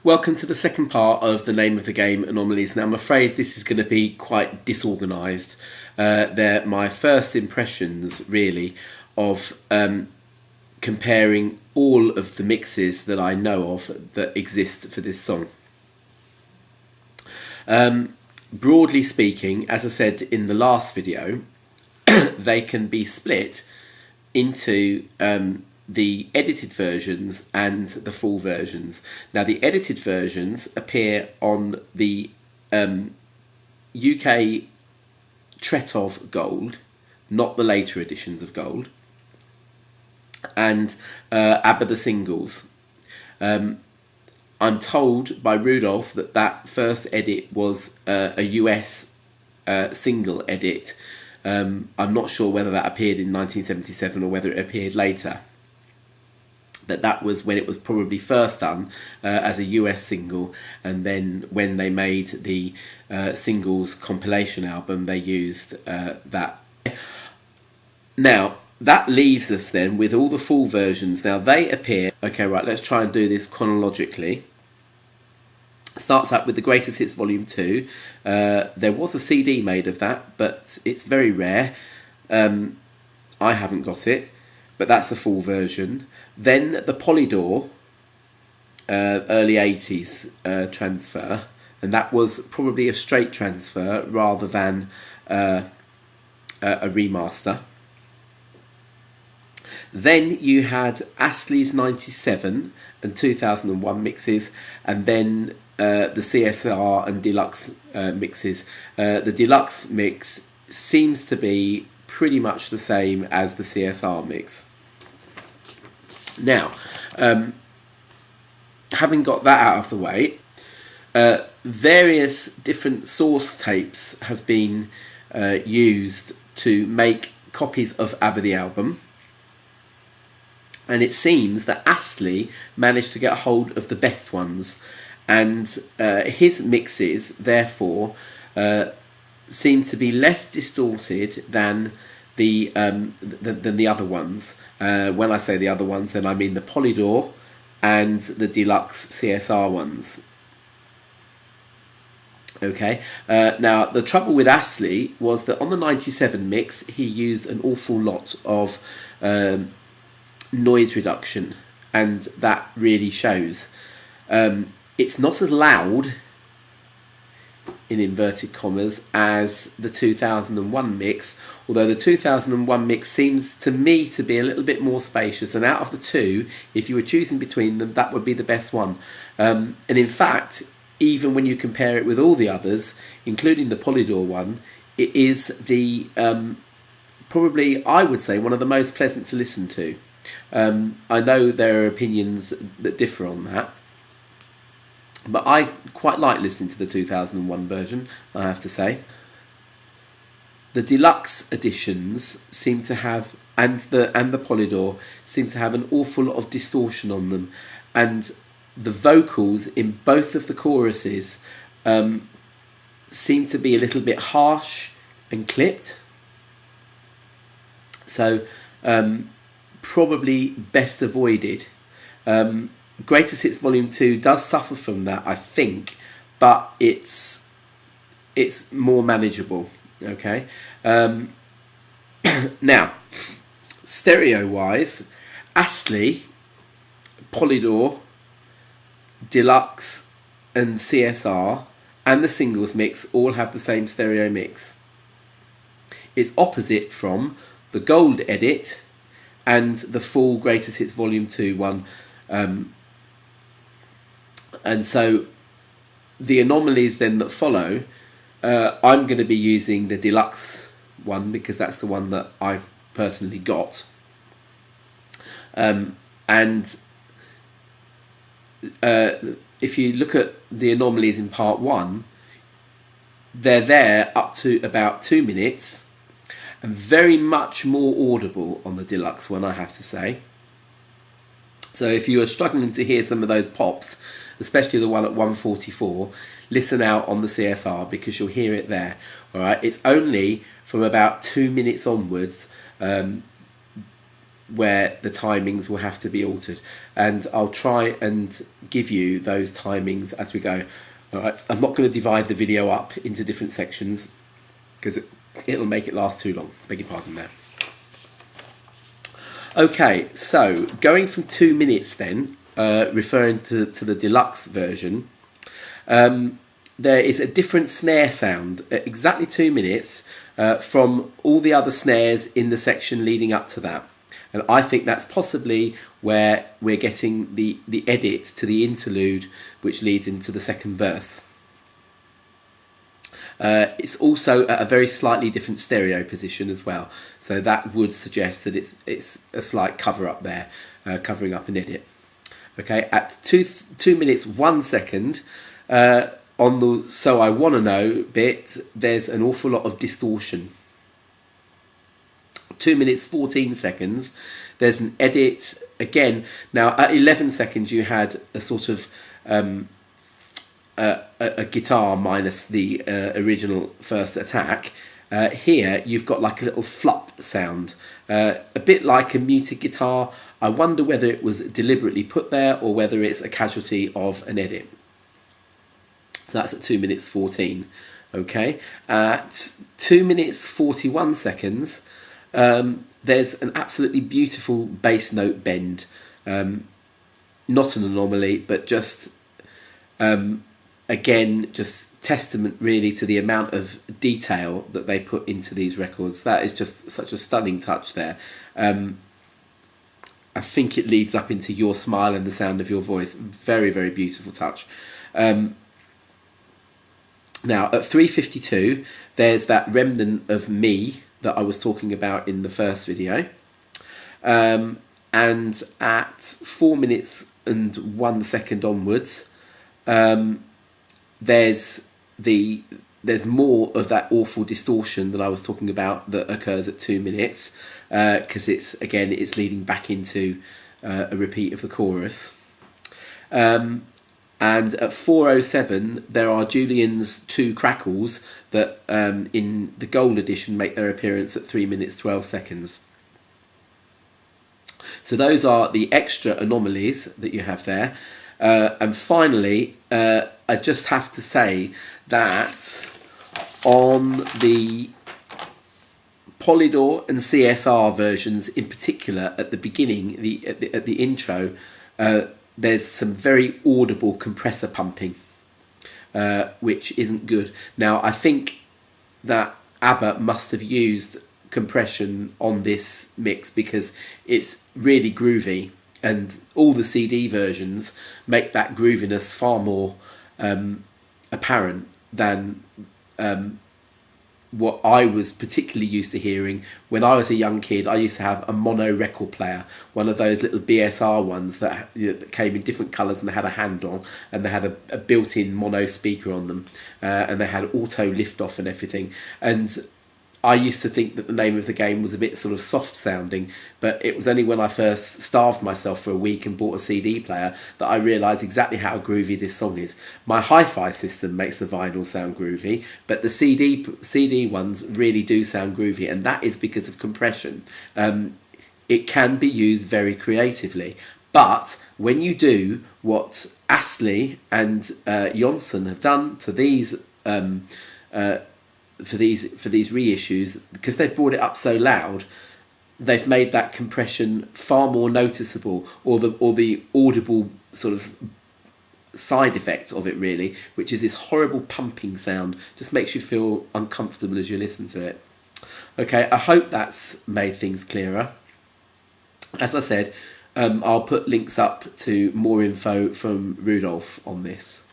Welcome to the second part of the name of the game, Anomalies. Now I'm afraid this is going to be quite disorganised. They're my first impressions really of comparing all of the mixes that I know of that exist for this song. Broadly speaking, as I said in the last video, they can be split into the edited versions and the full versions. Now the edited versions appear on the UK TNOTG Gold, not the later editions of Gold, and ABBA The Singles. I'm told by Rudolf that that first edit was a US single edit. I'm not sure whether that appeared in 1977 or whether it appeared later. That was when it was probably first done as a US single, and then when they made the singles compilation album they used that. Now that leaves us then with all the full versions. Now they appear, okay, right, let's try and do this chronologically. Starts out with the Greatest Hits Volume 2. There was a CD made of that, but it's very rare. I haven't got it, but that's a full version. Then the Polydor, early 80s transfer, and that was probably a straight transfer rather than a remaster. Then you had Astley's 97 and 2001 mixes, and then the CSR and deluxe mixes. The deluxe mix seems to be pretty much the same as the CSR mix. Now, having got that out of the way, various different source tapes have been used to make copies of ABBA The Album, and it seems that Astley managed to get a hold of the best ones, and his mixes therefore seem to be less distorted than the other ones. When I say the other ones, then I mean the Polydor and the deluxe CSR ones. Okay. Now the trouble with Astley was that on the 97 mix he used an awful lot of noise reduction, and that really shows. It's not as loud, in inverted commas, as the 2001 mix, although the 2001 mix seems to me to be a little bit more spacious, and out of the two, if you were choosing between them, that would be the best one. And in fact, even when you compare it with all the others, including the Polydor one, it is the probably, I would say, one of the most pleasant to listen to. I know there are opinions that differ on that, but I quite like listening to the 2001 version, I have to say. The deluxe editions seem to have, and the Polydor seem to have an awful lot of distortion on them, and the vocals in both of the choruses seem to be a little bit harsh and clipped. So probably best avoided. Greatest Hits Volume 2 does suffer from that, I think, but it's more manageable. Okay. Now, stereo-wise, Astley, Polydor, Deluxe, and CSR, and the singles mix all have the same stereo mix. It's opposite from the Gold edit and the full Greatest Hits Volume 2 one. And so the Anomalies then that follow, I'm going to be using the deluxe one because that's the one that I've personally got. And if you look at the Anomalies in part 1, they're there up to about 2 minutes, and very much more audible on the deluxe one, I have to say. So if you are struggling to hear some of those pops, especially the one at 1:44, listen out on the CSR because you'll hear it there. All right, it's only from about 2 minutes onwards where the timings will have to be altered, and I'll try and give you those timings as we go. All right, I'm not going to divide the video up into different sections because it'll make it last too long. Beg your pardon there. Okay, so going from 2 minutes then, referring to the deluxe version, there is a different snare sound at exactly 2 minutes from all the other snares in the section leading up to that. And I think that's possibly where we're getting the edit to the interlude, which leads into the second verse. It's also at a very slightly different stereo position as well, so that would suggest that it's a slight cover up there, covering up an edit. Okay, at 2 minutes 1 second, on the "So I Wanna Know" bit, there's an awful lot of distortion. 2 minutes 14 seconds, there's an edit again. Now at 11 seconds you had a sort of a guitar minus the original first attack. Here you've got like a little flop sound, a bit like a muted guitar. I wonder whether it was deliberately put there or whether it's a casualty of an edit. So that's at 2 minutes 14. Okay, at 2 minutes 41 seconds, there's an absolutely beautiful bass note bend. Not an anomaly, but just again, just testament really to the amount of detail that they put into these records. That is just such a stunning touch there. I think it leads up into "Your Smile and the Sound of Your Voice." Very, very beautiful touch. Now at 3:52, there's that remnant of "Me" that I was talking about in the first video. And at 4 minutes and 1 second onwards, there's more of that awful distortion that I was talking about that occurs at 2 minutes, because it's leading back into a repeat of the chorus. And at 4:07, there are Julian's 2 crackles that in the gold edition make their appearance at 3 minutes 12 seconds. So those are the extra anomalies that you have there. And finally, I just have to say that on the Polydor and CSR versions in particular, at the beginning, at the intro, there's some very audible compressor pumping, which isn't good. Now, I think that ABBA must have used compression on this mix because it's really groovy, and all the CD versions make that grooviness far more apparent than what I was particularly used to hearing when I was a young kid. I used to have a mono record player, one of those little BSR ones that came in different colours and they had a handle and they had a built-in mono speaker on them, and they had auto lift off and everything. And I used to think that the name of the game was a bit sort of soft sounding, but it was only when I first starved myself for a week and bought a CD player that I realised exactly how groovy this song is. My hi-fi system makes the vinyl sound groovy, but the CD ones really do sound groovy, and that is because of compression. It can be used very creatively, but when you do what Astley and Jonsson have done to these for these reissues, because they've brought it up so loud, they've made that compression far more noticeable, or the audible sort of side effect of it really, which is this horrible pumping sound. Just makes you feel uncomfortable as you listen to it. Okay, I hope that's made things clearer. As I said, I'll put links up to more info from Rudolf on this.